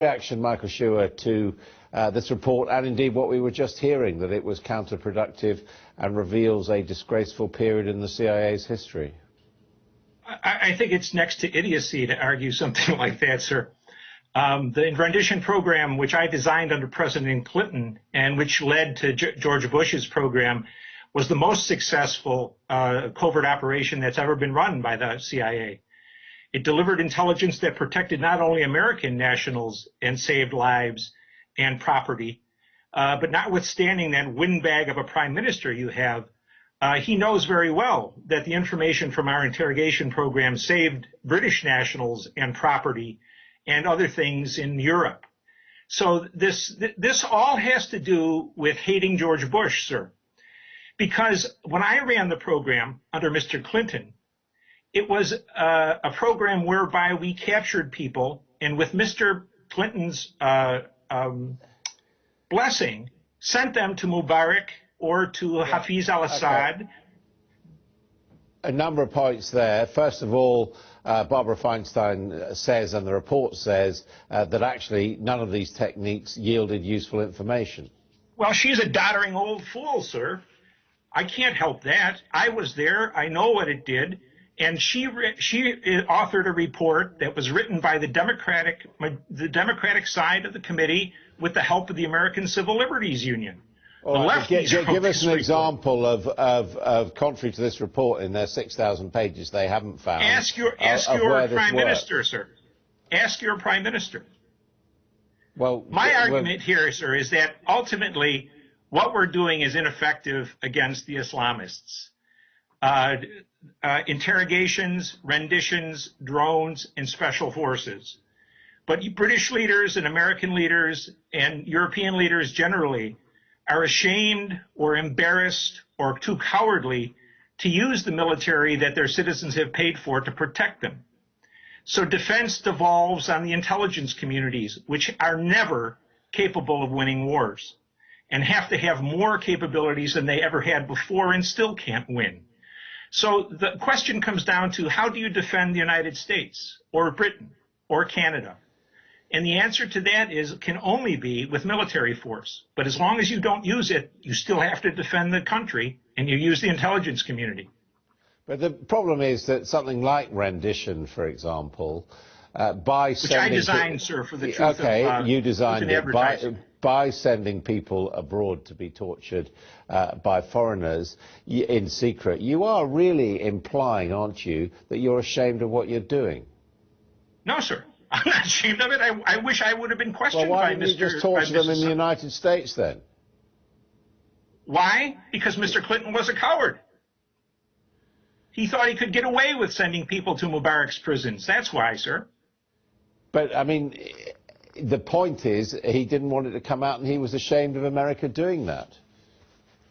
reaction, Michael Schuer, to this report, and indeed what we were just hearing, that it was counterproductive and reveals a disgraceful period in the CIA's history? I think it's next to idiocy to argue something like that, sir. The rendition program, which I designed under President Clinton and which led to George Bush's program, was the most successful covert operation that's ever been run by the CIA. It delivered intelligence that protected not only American nationals and saved lives and property, but notwithstanding that windbag of a prime minister you have, he knows very well that the information from our interrogation program saved British nationals and property and other things in Europe. So this all has to do with hating George Bush, sir. Because when I ran the program under Mr. Clinton, it was a program whereby we captured people, and with Mr. Clinton's blessing, sent them to Mubarak or to Hafiz al-Assad. Okay. A number of points there. First of all, Barbara Feinstein says, and the report says, that actually none of these techniques yielded useful information. Well, she's a doddering old fool, sir. I can't help that. I was there. I know what it did. And she authored a report that was written by the Democratic side of the committee with the help of the American Civil Liberties Union. Right, give us an example of contrary to this report, in their 6,000 pages they haven't found. Ask your prime minister, sir. Ask your prime minister. Well, my argument here, sir, is that ultimately what we're doing is ineffective against the Islamists. Interrogations, renditions, drones, and special forces. But British leaders and American leaders and European leaders generally are ashamed or embarrassed or too cowardly to use the military that their citizens have paid for to protect them. So defense devolves on the intelligence communities, which are never capable of winning wars and have to have more capabilities than they ever had before and still can't win. So the question comes down to, how do you defend the United States or Britain or Canada? And the answer to that can only be with military force. But as long as you don't use it, you still have to defend the country, and you use the intelligence community. But the problem is that something like rendition, for example, which I designed, sir, for the truth of you designed it by sending people abroad to be tortured by foreigners in secret. You are really implying, aren't you, that you're ashamed of what you're doing? No, sir. I'm not ashamed of it. I wish I would have been questioned by Mr. Well, why didn't you just torture them in the United States then? Why? Because Mr. Clinton was a coward. He thought he could get away with sending people to Mubarak's prisons. That's why, sir. But, I mean, the point is he didn't want it to come out, and he was ashamed of America doing that.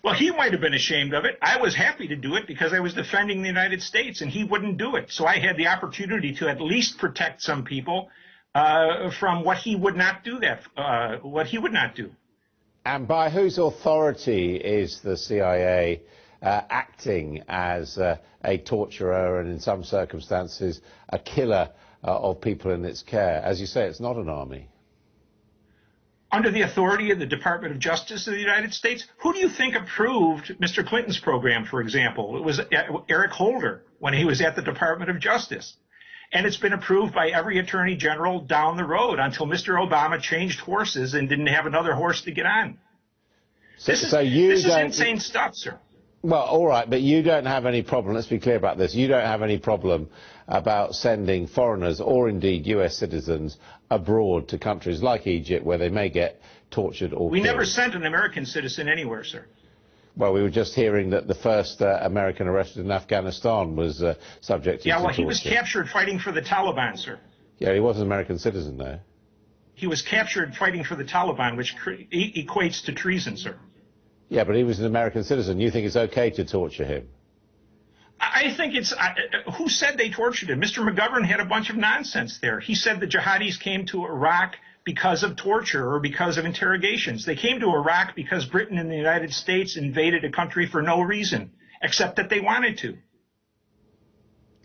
Well, he might have been ashamed of it. I was happy to do it because I was defending the United States, and he wouldn't do it. So I had the opportunity to at least protect some people from what he would not do. And by whose authority is the CIA acting as a torturer and, in some circumstances, a killer of people in its care? As you say, it's not an army. Under the authority of the Department of Justice of the United States. Who do you think approved Mr. Clinton's program, for example? It was Eric Holder when he was at the Department of Justice. And it's been approved by every attorney general down the road until Mr. Obama changed horses and didn't have another horse to get on. This is insane stuff, sir. Well, all right, but you don't have any problem, let's be clear about this, you don't have any problem about sending foreigners or indeed US citizens abroad to countries like Egypt where they may get tortured or killed. We never sent an American citizen anywhere, sir. Well, we were just hearing that the first American arrested in Afghanistan was subject to torture. He was captured fighting for the Taliban, sir. Yeah, he was an American citizen, though. He was captured fighting for the Taliban, which equates to treason, sir. Yeah, but he was an American citizen. You think it's okay to torture him? I think it's... who said they tortured him? Mr. McGovern had a bunch of nonsense there. He said the jihadis came to Iraq because of torture or because of interrogations. They came to Iraq because Britain and the United States invaded a country for no reason, except that they wanted to.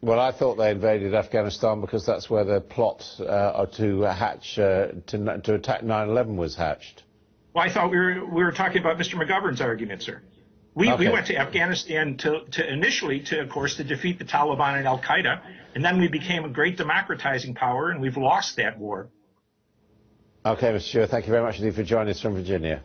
Well, I thought they invaded Afghanistan because that's where the plot to attack 9/11 was hatched. Well, I thought we were talking about Mr. McGovern's argument, sir. We went to Afghanistan initially, of course, to defeat the Taliban and Al Qaeda, and then we became a great democratizing power, and we've lost that war. Okay, Mr. Stewart, thank you very much indeed for joining us from Virginia.